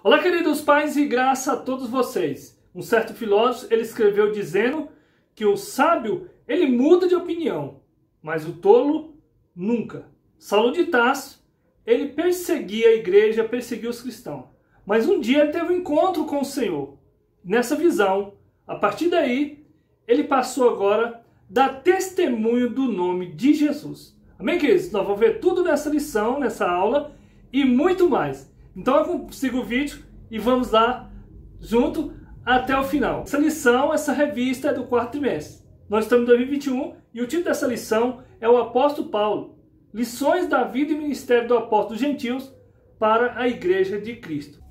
Olá, queridos pais, e graça a todos vocês. Um certo filósofo, ele escreveu dizendo que o sábio, ele muda de opinião, mas o tolo nunca. Saulo de Tarso, ele perseguia a igreja, perseguia os cristãos. Mas um dia ele teve um encontro com o Senhor. Nessa visão, a partir daí, ele passou agora a dar testemunho do nome de Jesus. Amém, queridos? Nós vamos ver tudo nessa lição, nessa aula e muito mais. Então siga o vídeo e vamos lá junto até o final. Essa lição, essa revista é do quarto trimestre. Nós estamos em 2021 e o título dessa lição é o Apóstolo Paulo. Lições da vida e ministério do apóstolo dos gentios para a Igreja de Cristo.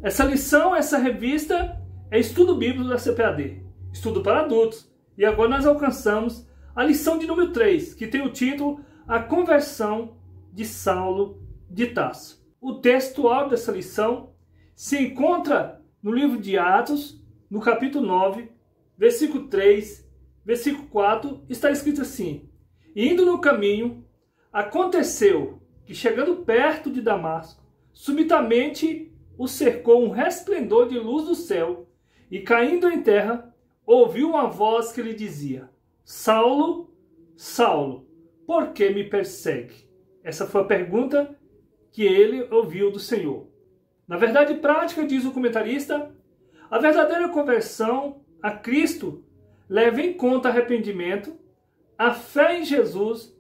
Essa lição, essa revista é estudo bíblico da CPAD. Estudo para adultos. E agora nós alcançamos a lição de número 3, que tem o título A Conversão de Saulo de Tarso. O textual dessa lição se encontra no livro de Atos, no capítulo 9, versículo 3, versículo 4, está escrito assim: indo no caminho, aconteceu que, chegando perto de Damasco, subitamente o cercou um resplendor de luz do céu, e caindo em terra, ouviu uma voz que lhe dizia: Saulo, Saulo, por que me persegue? Essa foi a pergunta que ele ouviu do Senhor. Na verdade prática, diz o comentarista, a verdadeira conversão a Cristo leva em conta arrependimento, a fé em Jesus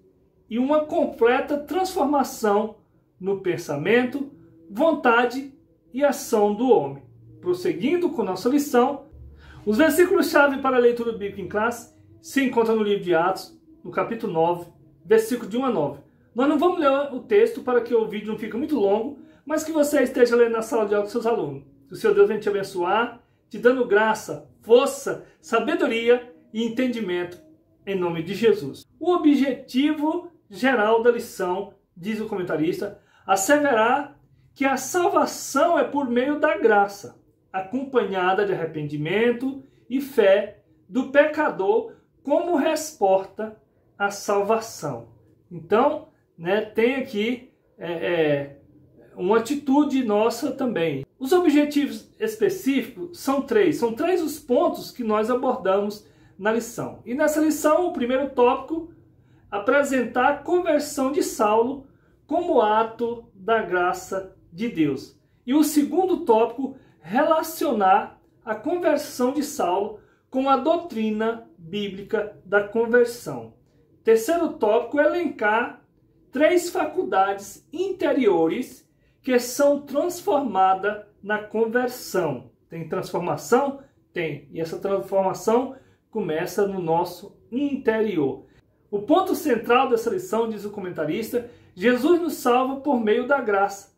e uma completa transformação no pensamento, vontade e ação do homem. Prosseguindo com nossa lição, os versículos-chave para a leitura bíblica em classe se encontram no livro de Atos, no capítulo 9, versículo de 1 a 9. Nós não vamos ler o texto para que o vídeo não fique muito longo, mas que você esteja lendo na sala de aula com seus alunos. Que o Senhor Deus venha te abençoar, te dando graça, força, sabedoria e entendimento em nome de Jesus. O objetivo geral da lição, diz o comentarista, asseverar que a salvação é por meio da graça, acompanhada de arrependimento e fé do pecador como resposta à salvação. Então, tem aqui uma atitude nossa também. Os objetivos específicos são três. São três os pontos que nós abordamos na lição. E nessa lição, o primeiro tópico, apresentar a conversão de Saulo como ato da graça de Deus. E o segundo tópico, relacionar a conversão de Saulo com a doutrina bíblica da conversão. Terceiro tópico, elencar três faculdades interiores que são transformadas na conversão. Tem transformação? Tem. E essa transformação começa no nosso interior. O ponto central dessa lição, diz o comentarista, Jesus nos salva por meio da graça.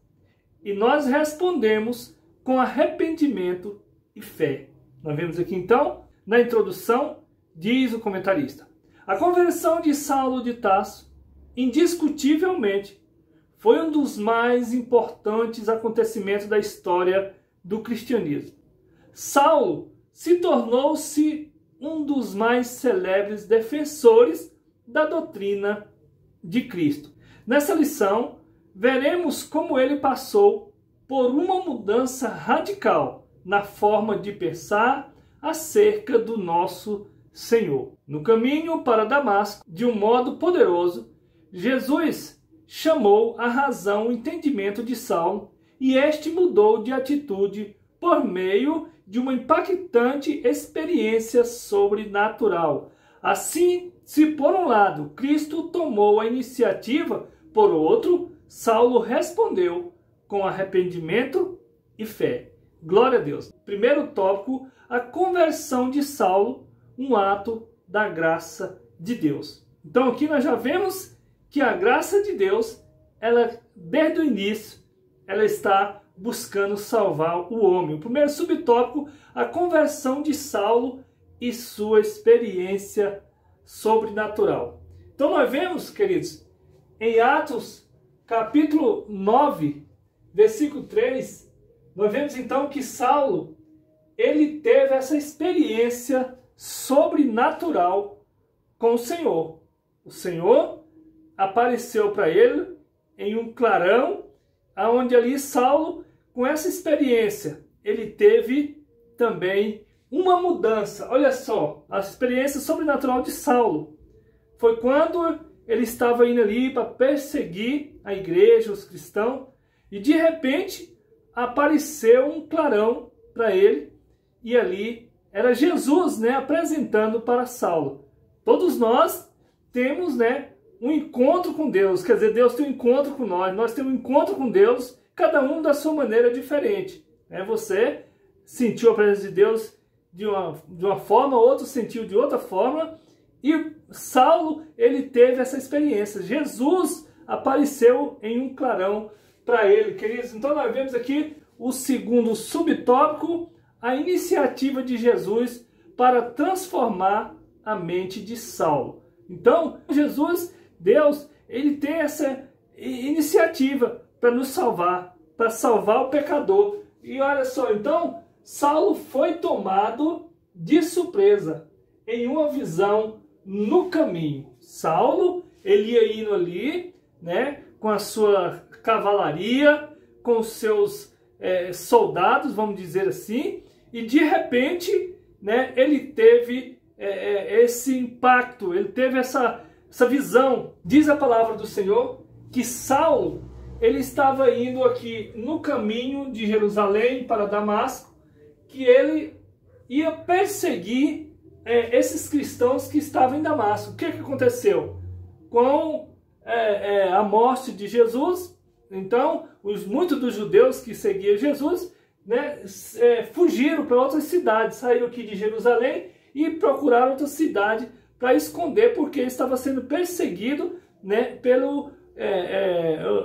E nós respondemos com arrependimento e fé. Nós vemos aqui então, na introdução, diz o comentarista: a conversão de Saulo de Tarso, indiscutivelmente, foi um dos mais importantes acontecimentos da história do cristianismo. Saulo se tornou-se um dos mais celebres defensores da doutrina de Cristo. Nessa lição, veremos como ele passou por uma mudança radical na forma de pensar acerca do nosso Senhor. No caminho para Damasco, de um modo poderoso, Jesus chamou a razão, o entendimento de Saulo, e este mudou de atitude por meio de uma impactante experiência sobrenatural. Assim, se por um lado Cristo tomou a iniciativa, por outro, Saulo respondeu com arrependimento e fé. Glória a Deus. Primeiro tópico, a conversão de Saulo, um ato da graça de Deus. Então aqui nós já vemos que a graça de Deus, ela desde o início, ela está buscando salvar o homem. O primeiro subtópico, a conversão de Saulo e sua experiência sobrenatural. Então nós vemos, queridos, em Atos capítulo 9, versículo 3, nós vemos então que Saulo, ele teve essa experiência sobrenatural com o Senhor. O Senhor apareceu para ele em um clarão, onde ali Saulo com essa experiência, ele teve também uma mudança. Olha só, a experiência sobrenatural de Saulo foi quando ele estava indo ali para perseguir a igreja, os cristãos, e de repente apareceu um clarão para ele, e ali era Jesus, né, apresentando para Saulo. Todos nós temos, né, um encontro com Deus, quer dizer, Deus tem um encontro com nós temos um encontro com Deus, cada um da sua maneira diferente. Né? Você sentiu a presença de Deus de uma forma, outro sentiu de outra forma, e Saulo, ele teve essa experiência. Jesus apareceu em um clarão para ele, queridos. Então nós vemos aqui o segundo subtópico, a iniciativa de Jesus para transformar a mente de Saulo. Então, Jesus, Deus, ele tem essa iniciativa para nos salvar, para salvar o pecador. E olha só, então, Saulo foi tomado de surpresa em uma visão no caminho. Saulo, ele ia indo ali, né, com a sua cavalaria, com os seus soldados, vamos dizer assim, e de repente, né, ele teve esse impacto, ele teve essa visão. Diz a palavra do Senhor que Saulo, ele estava indo aqui no caminho de Jerusalém para Damasco, que ele ia perseguir esses cristãos que estavam em Damasco. O que aconteceu? Com a morte de Jesus, então, muitos dos judeus que seguiam Jesus, né, fugiram para outras cidades, saíram aqui de Jerusalém e procuraram outra cidade para esconder, porque estava sendo perseguido, né, pelos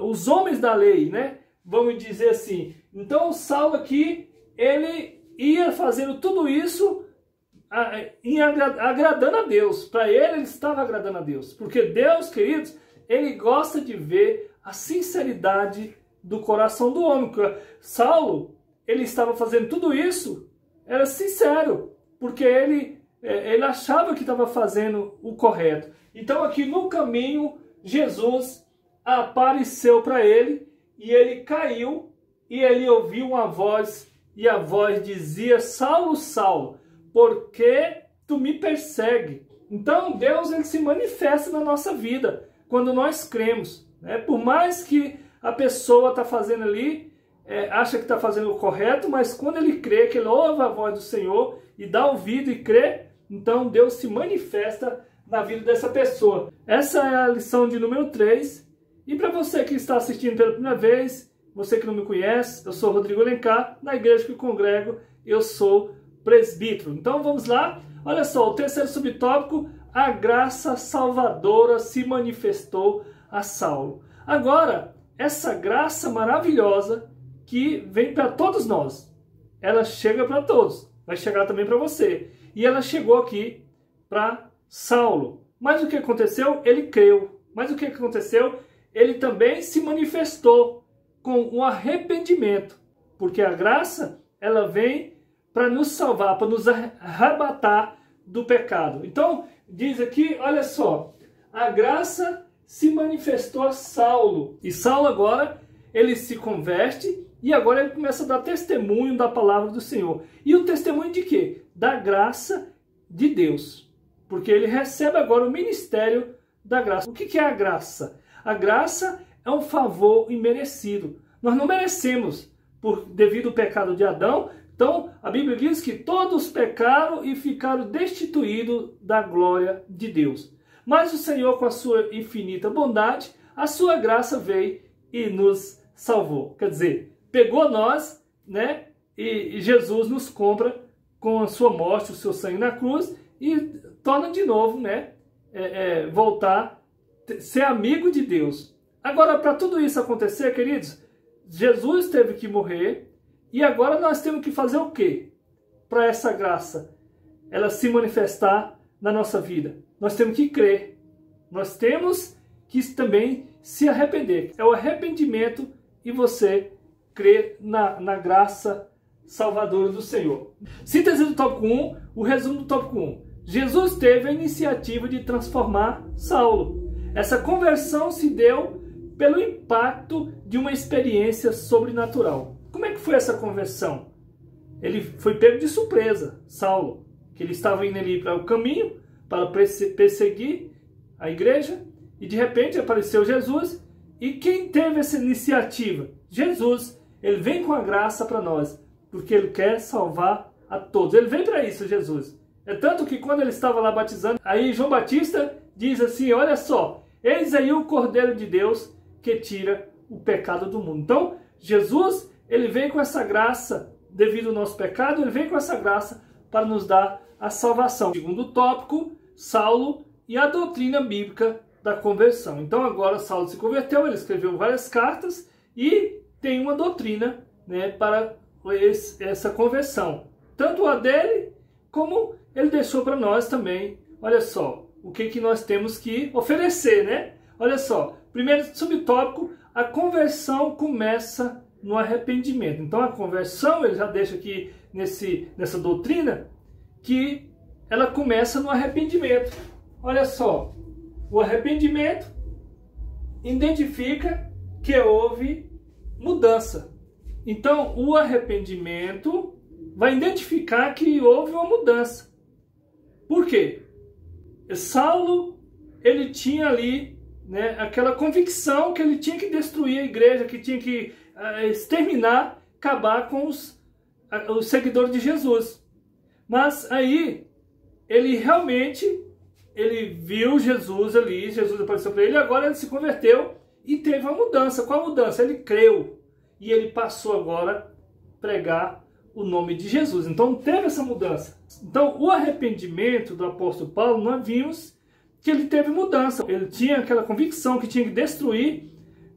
os homens da lei, né, vamos dizer assim. Então, Saulo aqui, ele ia fazendo tudo isso agradando a Deus. Para ele estava agradando a Deus, porque Deus, queridos, ele gosta de ver a sinceridade do coração do homem. Saulo, ele estava fazendo tudo isso, era sincero, porque ele achava que estava fazendo o correto. Então aqui no caminho, Jesus apareceu para ele, e ele caiu, e ele ouviu uma voz, e a voz dizia: Saulo, Saulo, por que tu me persegue? Então Deus, ele se manifesta na nossa vida quando nós cremos, né? Por mais que a pessoa está fazendo ali, acha que está fazendo o correto, mas quando ele crê, que ele ouve a voz do Senhor e dá ouvido e crê, então Deus se manifesta na vida dessa pessoa. Essa é a lição de número 3. E para você que está assistindo pela primeira vez, você que não me conhece, eu sou Rodrigo Alencar, na igreja que congrego, eu sou presbítero. Então vamos lá. Olha só, o terceiro subtópico: a graça salvadora se manifestou a Saulo. Agora, essa graça maravilhosa que vem para todos nós, ela chega para todos, vai chegar também para você. E ela chegou aqui para Saulo. Mas o que aconteceu? Ele creu. Mas o que aconteceu? Ele também se manifestou com um arrependimento, porque a graça, ela vem para nos salvar, para nos arrebatar do pecado. Então, diz aqui, olha só, a graça se manifestou a Saulo. E Saulo agora, ele se converte e agora ele começa a dar testemunho da palavra do Senhor. E o testemunho de quê? Da graça de Deus. Porque ele recebe agora o ministério da graça. O que é a graça? A graça é um favor imerecido. Nós não merecemos devido ao pecado de Adão. Então, a Bíblia diz que todos pecaram e ficaram destituídos da glória de Deus. Mas o Senhor, com a sua infinita bondade, a sua graça veio e nos salvou. Quer dizer, pegou nós, né? E Jesus nos compra com a sua morte, o seu sangue na cruz, e torna de novo, né? Voltar, ser amigo de Deus. Agora, para tudo isso acontecer, queridos, Jesus teve que morrer, e agora nós temos que fazer o quê? Para essa graça, ela se manifestar na nossa vida. Nós temos que crer. Nós temos que também se arrepender. É o arrependimento e você crer na graça salvadora do Senhor. Síntese do tópico 1, o resumo do tópico 1. Jesus teve a iniciativa de transformar Saulo. Essa conversão se deu pelo impacto de uma experiência sobrenatural. Como como é que foi essa conversão? Ele foi pego de surpresa, Saulo, que ele estava indo ali para o caminho, para perseguir a igreja, e de repente apareceu Jesus. E quem teve essa iniciativa? Jesus. Ele vem com a graça para nós, porque ele quer salvar a todos. Ele vem para isso, Jesus. É tanto que quando ele estava lá batizando, aí João Batista diz assim, olha só, eis aí o Cordeiro de Deus que tira o pecado do mundo. Então, Jesus, ele vem com essa graça, devido ao nosso pecado, ele vem com essa graça para nos dar a salvação. Segundo tópico, Saulo e a doutrina bíblica da conversão. Então agora Saulo se converteu, ele escreveu várias cartas e tem uma doutrina, né, para essa conversão. Tanto a dele, como ele deixou para nós também. Olha só, o que nós temos que oferecer, né? Olha só, primeiro subtópico, a conversão começa no arrependimento. Então a conversão, ele já deixa aqui nessa doutrina, que ela começa no arrependimento. Olha só, o arrependimento identifica que houve mudança. Então o arrependimento vai identificar que houve uma mudança. Por quê? Saulo, ele tinha ali, né, aquela convicção que ele tinha que destruir a igreja, que tinha que exterminar, acabar com os seguidores de Jesus. Mas aí, ele realmente, ele viu Jesus ali, Jesus apareceu para ele, agora ele se converteu e teve uma mudança. Qual a mudança? Ele creu e ele passou agora a pregar o nome de Jesus. Então teve essa mudança. Então o arrependimento do apóstolo Paulo, nós vimos que ele teve mudança. Ele tinha aquela convicção que tinha que destruir,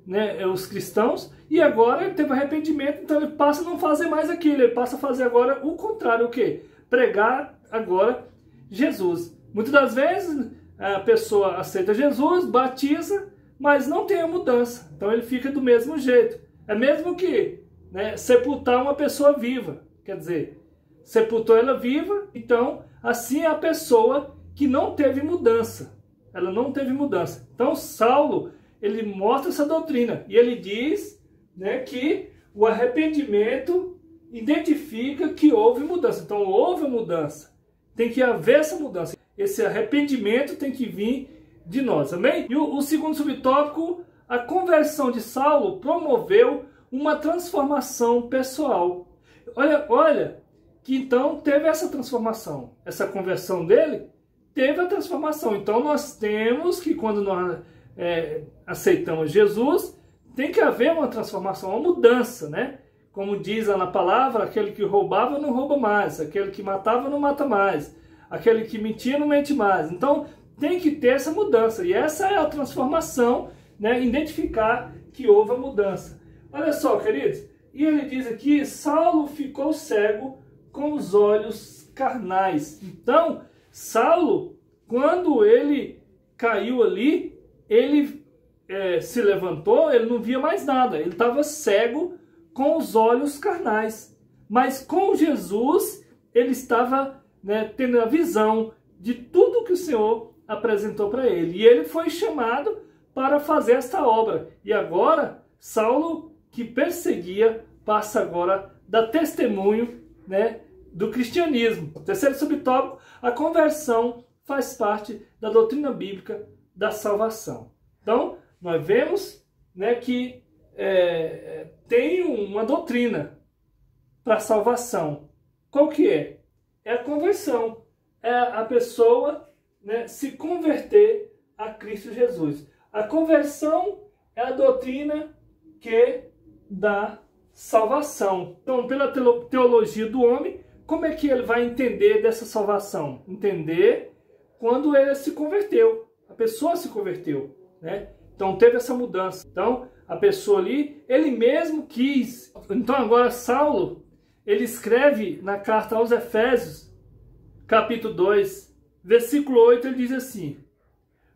né, os cristãos, e agora ele teve arrependimento, então ele passa a não fazer mais aquilo, ele passa a fazer agora o contrário, o quê? Pregar agora Jesus. Muitas das vezes a pessoa aceita Jesus, batiza, mas não tem a mudança, então ele fica do mesmo jeito. É mesmo que, né, sepultar uma pessoa viva, quer dizer, sepultou ela viva, então assim é a pessoa que não teve mudança, ela não teve mudança. Então Saulo, ele mostra essa doutrina e ele diz, né, que o arrependimento identifica que houve mudança. Então houve mudança, tem que haver essa mudança, esse arrependimento tem que vir de nós, amém? E o segundo subtópico, a conversão de Saulo promoveu uma transformação pessoal. Olha, que então teve essa transformação, essa conversão dele teve a transformação. Então nós temos que, quando nós aceitamos Jesus, tem que haver uma transformação, uma mudança, né? Como diz lá na palavra, aquele que roubava não rouba mais, aquele que matava não mata mais, aquele que mentia não mente mais. Então tem que ter essa mudança, e essa é a transformação, né? Identificar que houve a mudança. Olha só, queridos, e ele diz aqui, Saulo ficou cego com os olhos carnais. Então, Saulo, quando ele caiu ali, ele se levantou, ele não via mais nada, ele estava cego com os olhos carnais. Mas com Jesus, ele estava, né, tendo a visão de tudo que o Senhor apresentou para ele. E ele foi chamado para fazer esta obra. E agora, Saulo, que perseguia, passa agora a dar testemunho, né, do cristianismo. O terceiro subtópico, a conversão faz parte da doutrina bíblica da salvação. Então, nós vemos, né, que tem uma doutrina para a salvação. Qual que é? É a conversão. É a pessoa, né, se converter a Cristo Jesus. A conversão é a doutrina que dá salvação. Então, pela teologia do homem, como é que ele vai entender dessa salvação? Entender quando ele se converteu, a pessoa se converteu, né? Então teve essa mudança. Então a pessoa ali, ele mesmo quis. Então agora Saulo, ele escreve na carta aos Efésios, capítulo 2, versículo 8, ele diz assim: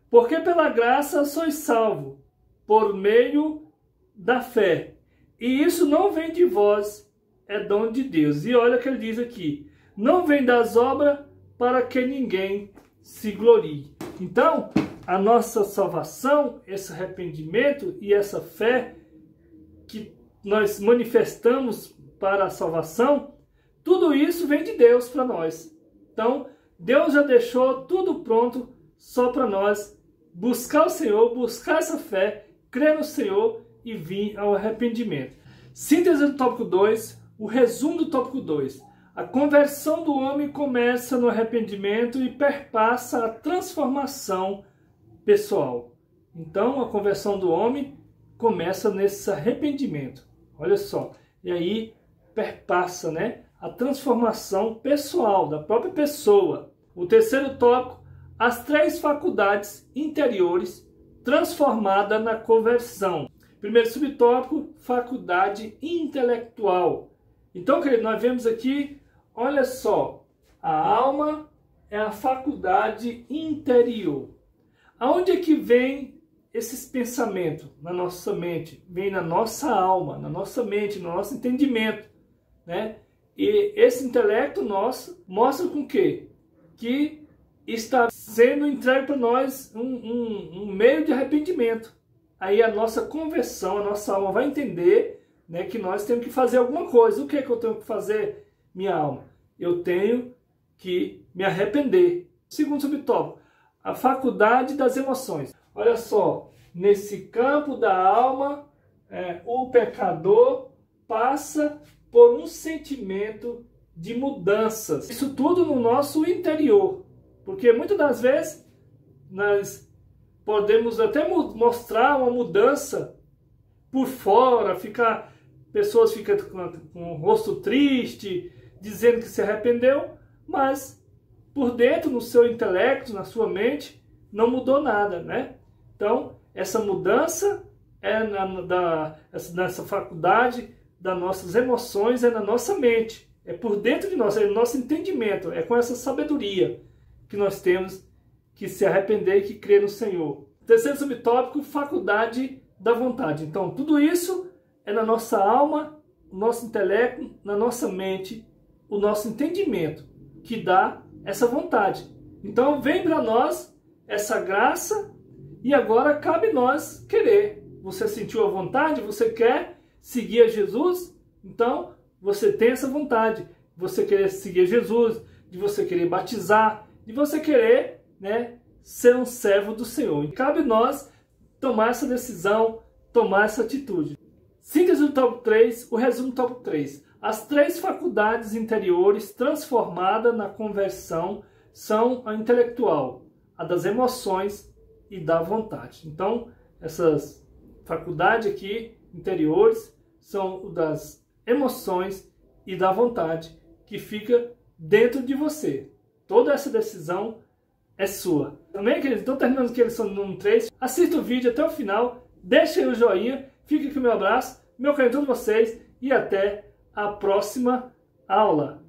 porque pela graça sois salvo, por meio da fé. E isso não vem de vós, é dom de Deus. E olha o que ele diz aqui: não vem das obras para que ninguém se glorie. Então, a nossa salvação, esse arrependimento e essa fé que nós manifestamos para a salvação, tudo isso vem de Deus para nós. Então, Deus já deixou tudo pronto só para nós buscar o Senhor, buscar essa fé, crer no Senhor e vir ao arrependimento. Síntese do tópico 2, o resumo do tópico 2. A conversão do homem começa no arrependimento e perpassa a transformação pessoal. Então, a conversão do homem começa nesse arrependimento. Olha só. E aí perpassa, né, a transformação pessoal da própria pessoa. O terceiro tópico, as 3 faculdades interiores transformadas na conversão. Primeiro subtópico, faculdade intelectual. Então, querido, nós vemos aqui, olha só, a alma é a faculdade interior. Aonde é que vem esses pensamentos na nossa mente? Vem na nossa alma, na nossa mente, no nosso entendimento, né? E esse intelecto nosso mostra com quê? Que está sendo entregue para nós um meio de arrependimento. Aí a nossa conversão, a nossa alma vai entender, né, que nós temos que fazer alguma coisa. O que é que eu tenho que fazer, minha alma? Eu tenho que me arrepender. Segundo subtópico, a faculdade das emoções. Olha só, nesse campo da alma, o pecador passa por um sentimento de mudanças. Isso tudo no nosso interior. Porque muitas das vezes nós podemos até mostrar uma mudança por fora, pessoas ficam com o rosto triste, dizendo que se arrependeu, mas por dentro, no seu intelecto, na sua mente, não mudou nada, né? Então, essa mudança é nessa faculdade das nossas emoções, é na nossa mente, é por dentro de nós, é no nosso entendimento, é com essa sabedoria que nós temos que se arrepender e que crer no Senhor. Terceiro subtópico, faculdade da vontade. Então, tudo isso é na nossa alma, no nosso intelecto, na nossa mente, o nosso entendimento, que dá essa vontade. Então, vem para nós essa graça e agora cabe nós querer. Você sentiu a vontade? Você quer seguir a Jesus? Então, você tem essa vontade. Você querer seguir Jesus, de você querer batizar, de você querer, né, ser um servo do Senhor. E cabe nós tomar essa decisão, tomar essa atitude. Síntese do tópico 3, o resumo do tópico 3. As 3 faculdades interiores transformadas na conversão são a intelectual, a das emoções e da vontade. Então, essas faculdades aqui interiores são o das emoções e da vontade, que fica dentro de você. Toda essa decisão é sua. Também, queridos, estou terminando aqui a lição número 3. Assista o vídeo até o final, deixe aí o joinha, fique aqui o meu abraço, meu carinho a todos vocês e até a próxima aula.